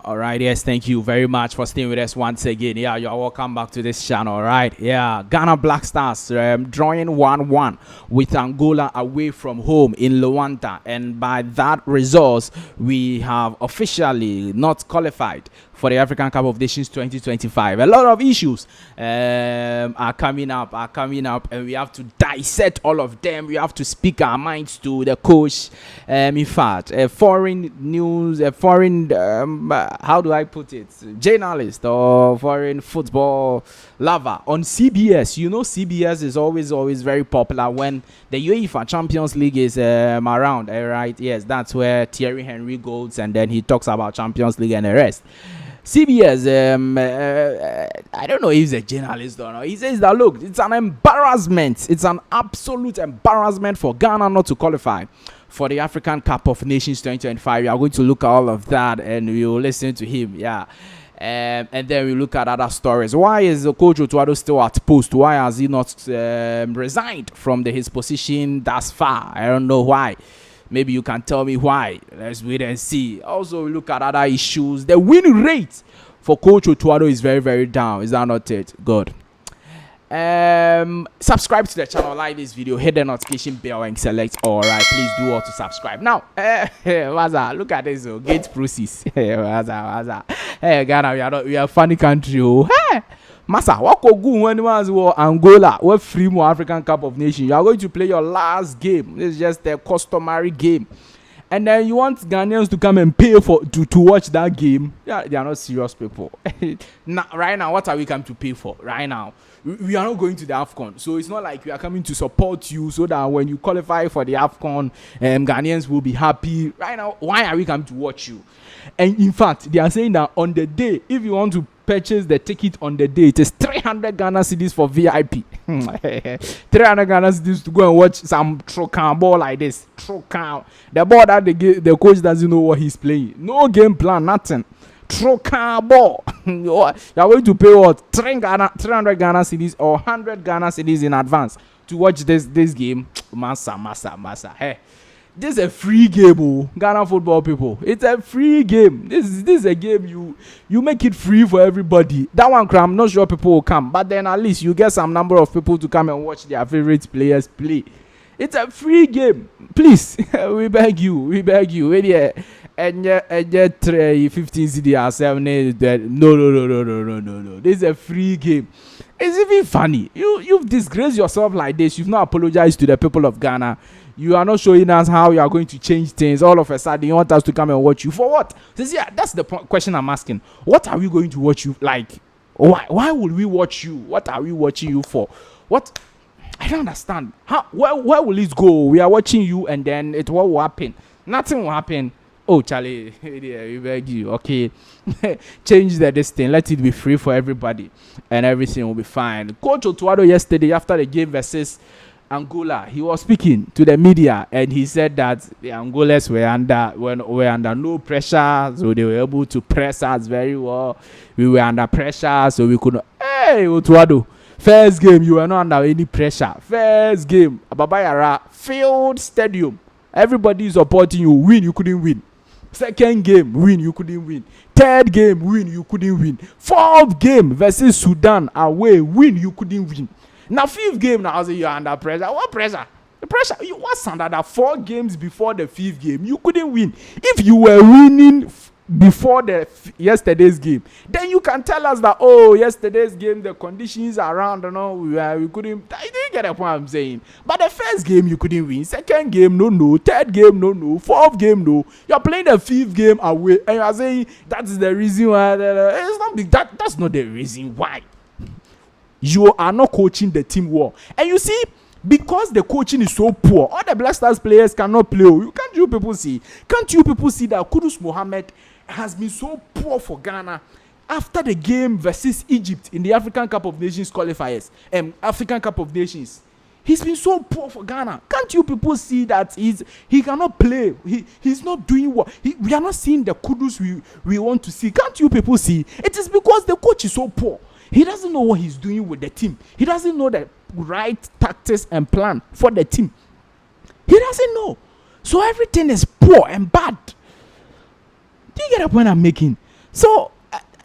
All right, yes, thank you very much for staying with us once again. Yeah, you're welcome back to this channel. All right, yeah, Ghana Black Stars drawing 1-1 with Angola away from home in Luanda, and by that result, we have officially not qualified for the African Cup of Nations 2025. A lot of issues are coming up, and we have to dissect all of them. We have to speak our minds to the coach. In fact, a foreign news, a foreign how do I put it, journalist or foreign football lover on CBS. You know, CBS is always very popular when the UEFA Champions League is around, right? Yes, that's where Thierry Henry goes, and then he talks about Champions League and the rest. CBS, I don't know if he's a journalist or not. He says that, look, it's an embarrassment. It's an absolute embarrassment for Ghana not to qualify for the African Cup of Nations 2025. We are going to look at all of that and we will listen to him. Yeah. And then we look at other stories. Why is Coach Otuado still at post? Why has he not resigned from his position thus far? I don't know why. Maybe you can tell me why. Let's wait and see. Also, we look at other issues. The win rate for Coach Otuado is very down. Is that not it? Good. Subscribe to the channel, like this video, hit the notification bell and select all. Right, please do all to subscribe. Now, what's that? Look at this, gate process. What's that? Hey, Ghana, we are a funny country. Hey, Massa, what could go when Angola, what free more African Cup of Nations? You are going to play your last game. This is just a customary game. And then you want Ghanaians to come and pay to watch that game? Yeah, they are not serious people. Now, right now, what are we coming to pay for? Right now, we are not going to the Afcon, so it's not like we are coming to support you so that when you qualify for the Afcon, Ghanaians will be happy. Right now, why are we coming to watch you? And in fact, they are saying that on the day, if you want to purchase the ticket on the day, it is 300 Ghana cedis for VIP. 300 Ghana cedis to go and watch some Trocan ball like this. Trocan, the ball that the coach doesn't know what he's playing. No game plan, nothing. Trocan ball. You are going to pay what? 300 Ghana cedis or 100 Ghana cedis in advance to watch this game. Massa. Hey. This is a free game, oh, Ghana football people. It's a free game. This is a game you make it free for everybody. That one, I'm not sure people will come, but then at least you get some number of people to come and watch their favorite players play. It's a free game. Please, we beg you. And 15 CD 7. No. This is a free game. It's even funny. You've disgraced yourself like this. You've not apologized to the people of Ghana. You are not showing us how you are going to change things. All of a sudden, you want us to come and watch you for what? So, yeah, that's the question I'm asking. What are we going to watch you like? Why would we watch you? What are we watching you for? What? I don't understand. Where will it go? We are watching you, and then what will happen? Nothing will happen. Oh, Charlie, we beg you. Okay, change this thing. Let it be free for everybody, and everything will be fine. Coach Otuado yesterday after the game versus Angola, he was speaking to the media and he said that the Angolans were under no pressure, so they were able to press us very well. We were under pressure, so we couldn't. Hey, Otuado, first game you were not under any pressure. First game, Ababayara filled stadium, everybody is supporting you. Win, you couldn't win. Second game, win, you couldn't win. Third game, win, you couldn't win. Fourth game versus Sudan, away, win, you couldn't win. Now, fifth game, now you're under pressure. What pressure? The pressure, you was under that 4 games before the fifth game. You couldn't win. If you were winning before yesterday's game, then you can tell us that, oh, yesterday's game, the conditions around, we couldn't. I didn't get the point I'm saying. But the first game, you couldn't win. Second game, no. Third game, no. Fourth game, no. You're playing the fifth game away, and you are saying that's the reason why. It's not big. That's not the reason why. You are not coaching the team well. And you see, because the coaching is so poor, all the Black Stars players cannot play. Can't you people see? Can't you people see that Kudus Mohammed has been so poor for Ghana after the game versus Egypt in the African Cup of Nations qualifiers? African Cup of Nations. He's been so poor for Ghana. Can't you people see that he cannot play? He's not doing what we are not seeing the Kudus we want to see. Can't you people see? It is because the coach is so poor. He doesn't know what he's doing with the team. He doesn't know the right tactics and plan for the team. He doesn't know. So everything is poor and bad. Do you get the point I'm making? So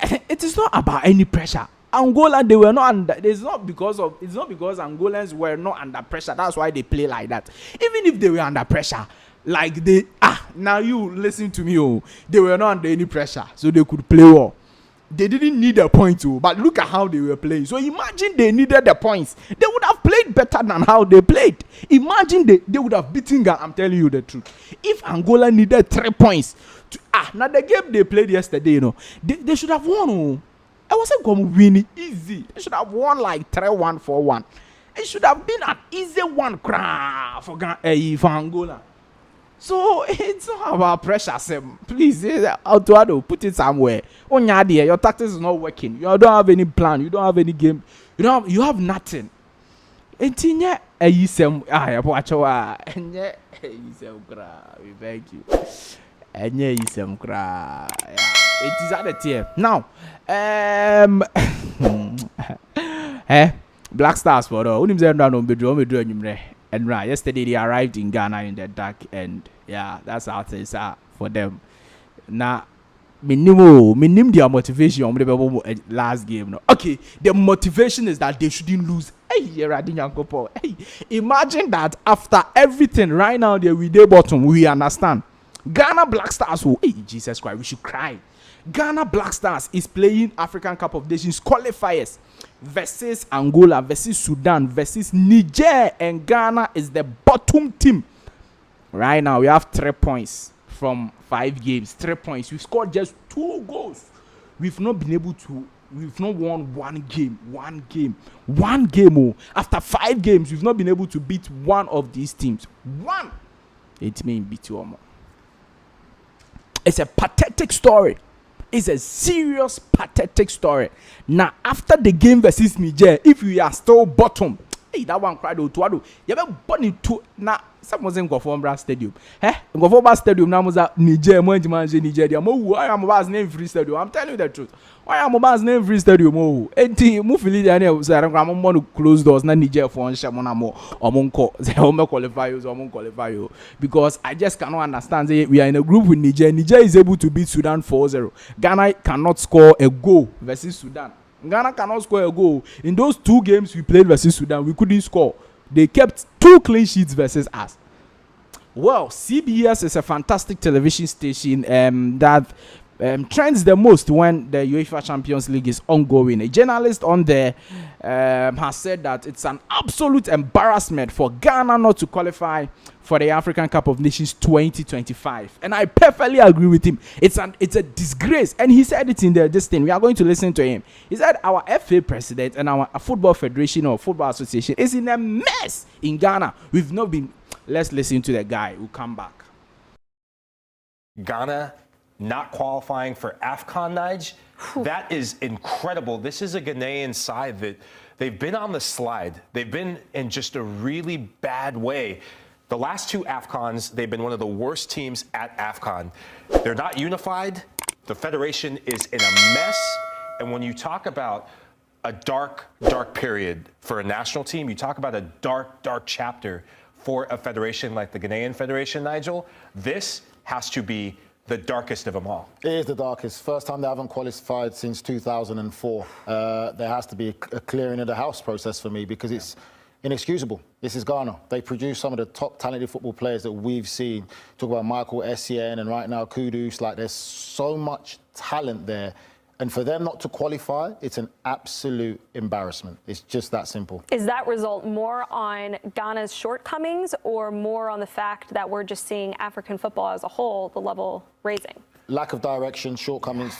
it is not about any pressure. Angola, they were not under. It's not because Angolans were not under pressure. That's why they play like that. Even if they were under pressure, like now you listen to me. Oh, they were not under any pressure, so they could play well. They didn't need a point too, but look at how they were playing. So imagine they needed the points. They would have played better than how they played. Imagine they would have beaten Ghana. I'm telling you the truth. If Angola needed 3 points, now the game they played yesterday, they should have won. Oh. I wasn't going to win it easy. They should have won like 3-1, 4-1. It should have been an easy one for Angola. So it's not about pressure, Sam. Please, Autuado, put it somewhere. On your idea, your tactics is not working. You don't have any plan. You don't have any game. You have nothing. Entinya Sam. Watch our Sam. We beg you. Sam. It is at the tier now. Black Stars for the and right, yesterday they arrived in Ghana in the dark, and yeah, that's how things are for them. Now, minimum their motivation on the last game. No, okay, the motivation is that they shouldn't lose. Hey, imagine that after everything right now they we dey bottom, we understand. Ghana Black Stars, hey Jesus Christ, we should cry. Ghana Black Stars is playing African Cup of Nations qualifiers versus Angola, versus Sudan, versus Niger, and Ghana is the bottom team. Right now, we have 3 points from 5 games. 3 points. We've scored just 2 goals. We've not won one game. Oh. After 5 games, we've not been able to beat one of these teams. One. It means beat you more. It's a pathetic story. It's a serious, pathetic story. Now, after the game versus Niger, if we are still bottom, hey, that one cried out. You have bunny to now. Someone's in Gofombra Stadium. Gofombra Stadium now was at Niger, Nigeria. Why am I name free stadium? I'm telling you the truth. Why am I name free stadium? Oh, and move I'm going to close doors. Not Niger for one shamonamo or monko. They will qualify you or qualify you because I just cannot understand. We are in a group with Niger. Niger is able to beat Sudan 4-0. Ghana cannot score a goal versus Sudan. Ghana cannot score a goal. In those 2 games we played versus Sudan, we couldn't score. They kept 2 clean sheets versus us. Well, CBS is a fantastic television station that trends the most when the UEFA Champions League is ongoing. A journalist on there has said that it's an absolute embarrassment for Ghana not to qualify for the African Cup of Nations 2025. And I perfectly agree with him. It's a disgrace. And he said it in this thing. We are going to listen to him. He said our FA president and our Football Federation or Football Association is in a mess in Ghana. We've not been... Let's listen to the guy who come back. Ghana not qualifying for Afcon, Nige. That is incredible. This is a Ghanaian side that they've been on the slide. They've been in just a really bad way. The last 2 Afcons, they've been one of the worst teams at Afcon. They're not unified. The federation is in a mess. And when you talk about a dark, dark period for a national team, you talk about a dark, dark chapter for a federation like the Ghanaian Federation, Nigel, this has to be the darkest of them all. It is the darkest. First time they haven't qualified since 2004. There has to be a clearing of the house process for me because it's inexcusable. This is Ghana. They produce some of the top talented football players that we've seen. Talk about Michael Essien and right now Kudus. Like there's so much talent there. And for them not to qualify, it's an absolute embarrassment. It's just that simple. Is that result more on Ghana's shortcomings or more on the fact that we're just seeing African football as a whole, the level raising? Lack of direction, shortcomings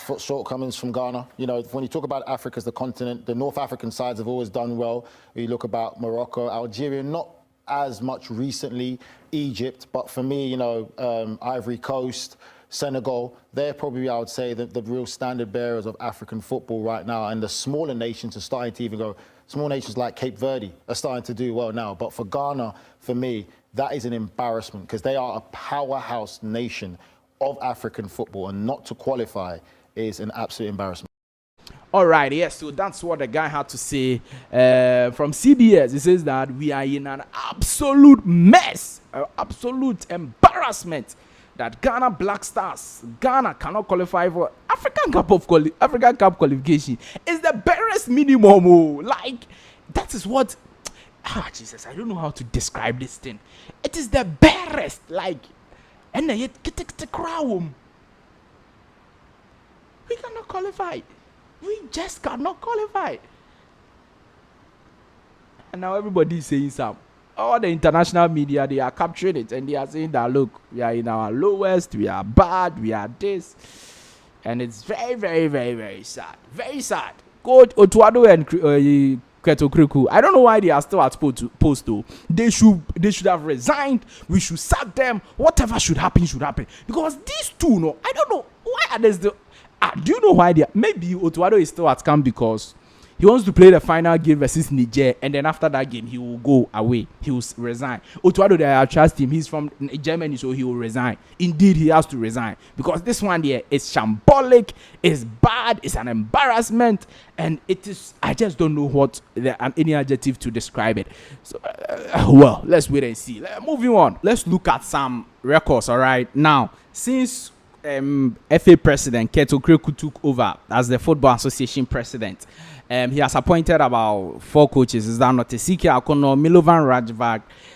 from Ghana. You know, when you talk about Africa as the continent, the North African sides have always done well. You look about Morocco, Algeria, not as much recently, Egypt, but for me, you know, Ivory Coast, Senegal, they're probably, I would say, the real standard bearers of African football right now. And the smaller nations are starting to even go, small nations like Cape Verde are starting to do well now. But for Ghana, for me, that is an embarrassment because they are a powerhouse nation of African football, and not to qualify is an absolute embarrassment. All right, yes, so that's what the guy had to say from CBS. He says that we are in an absolute mess, an absolute embarrassment. that Ghana Black Stars, Ghana cannot qualify for African Cup qualification. It's the barest minimum. Oh. Like, that is what. Jesus, I don't know how to describe this thing. It is the barest. Like, and then yet the crowd. We cannot qualify. We just cannot qualify. And now everybody is saying something. All the international media, they are capturing it and they are saying that, look, we are in our lowest, we are bad, we are this. And it's very, very, very, very sad. Very sad. Coach Otuado and Keto Kriku, I don't know why they are still at post though. They should have resigned. We should sack them. Whatever should happen, should happen. Because these two, no, I don't know. Why are they still... do you know why they are? Maybe Otuado is still at camp because he wants to play the final game versus Niger, and then after that game, he will go away. He will resign. Otuado, I trust him. He's from Germany, so he will resign. Indeed, he has to resign because this one there is shambolic, it's bad, it's an embarrassment, and it is. I just don't know any adjective to describe it. So, well, let's wait and see. Moving on. Let's look at some records. All right, now since FA president Keto Kriku took over as the Football Association president. He has appointed about 4 coaches. Is that not Tesike Akono, Milovan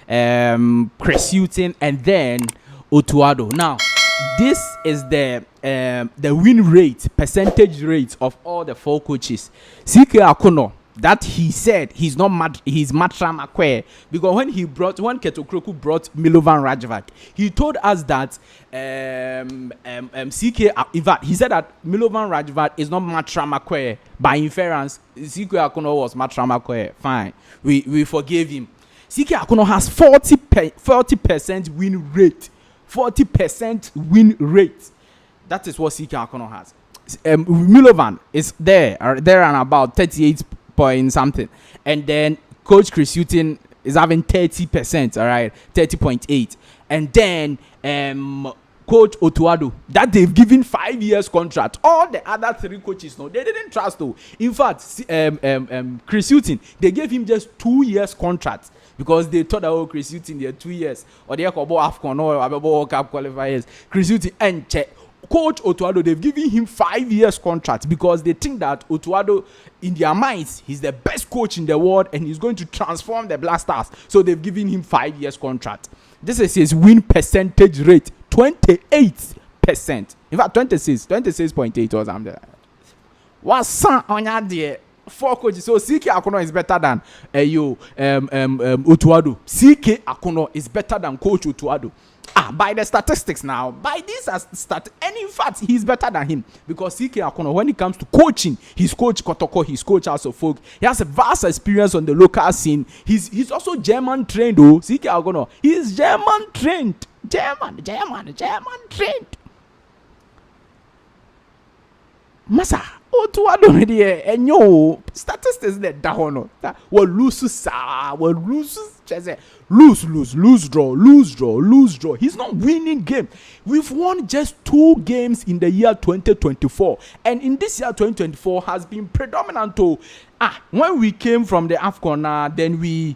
Rajvac, Chris Hughton, and then Otuado. Now, this is the win rate, percentage rate of all the 4 coaches. Sike Akono, that he said he's not mad, he's Matra Makwe, because when Keto Kriku brought Milovan Rajvac, he told us that CK, in fact, he said that Milovan Rajvac is not Matra Makwe. By inference, CK Akono was Matra Makwe. Fine, we forgave him. CK Akono has 40% win rate. 40% win rate. That is what CK Akono has. Milovan is there and about 38 point something, and then Coach Chris Hughton is having 30%, all right, 30.8, and then Coach Otuado, that they've given 5 years contract. All the other 3 coaches, no, they didn't trust though. In fact, Chris Hughton, they gave him just 2 years contract because they thought that, oh, Chris Hughton, they're 2 years, or they are about Afcon or about World Cup qualifiers. Chris Hughton and Coach Otuado, they've given him 5 years contract because they think that Otuado, in their minds, he's the best coach in the world and he's going to transform the Black Stars. So they've given him 5 years contract. This is his win percentage rate, 28%. In fact, 26.8 or something. What's on there? 4 coaches. So CK Akono is better than Otuado. CK Akono is better than Coach Otuado. By the statistics now, by this and in fact, he's better than him because CK Akono, when it comes to coaching, he's coach Kotoko, he's coach House of Folk. He has a vast experience on the local scene. He's also German trained, though. CK Akono, he is German trained. German trained. Masa, Otuado here, and yo, statistics that down. Well, lose, lose, draw. He's not winning game. We've won just 2 games in the year 2024, and in this year 2024 has been predominant to. When we came from the Afcon, then we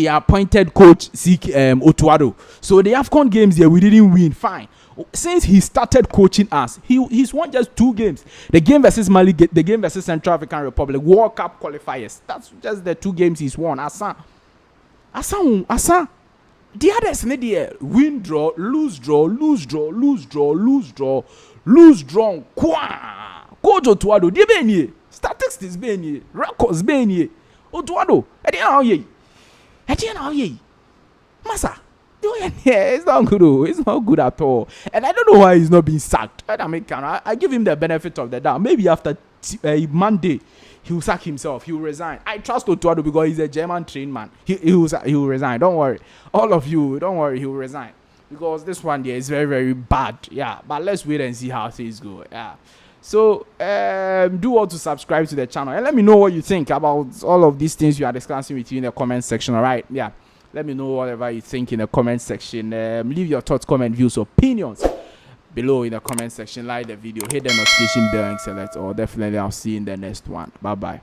appointed coach Otuado. So the Afcon games here we didn't win. Fine. Since he started coaching us, he's won just 2 games. The game versus Mali, the game versus Central African Republic, World Cup qualifiers. That's just the 2 games he's won. Asa. The others need the win draw, lose draw. Coach Otuado, the benye. Statistics benye. Records benye. Otuado, Masa. Yeah, it's not good. It's not good at all. And I don't know why he's not being sacked. I give him the benefit of the doubt. Maybe after Monday, he will sack himself. He will resign. I trust Otuado because he's a German trained man. He will resign. Don't worry. All of you, don't worry. He will resign. Because this one there is very, very bad. Yeah. But let's wait and see how things go. Yeah. So, do want to subscribe to the channel. And let me know what you think about all of these things we are discussing with you in the comment section. All right. Yeah. Let me know whatever you think in the comment section. Leave your thoughts, comment, views, opinions below in the comment section. Like the video, hit the notification bell and select all. Definitely, I'll see you in the next one. Bye-bye.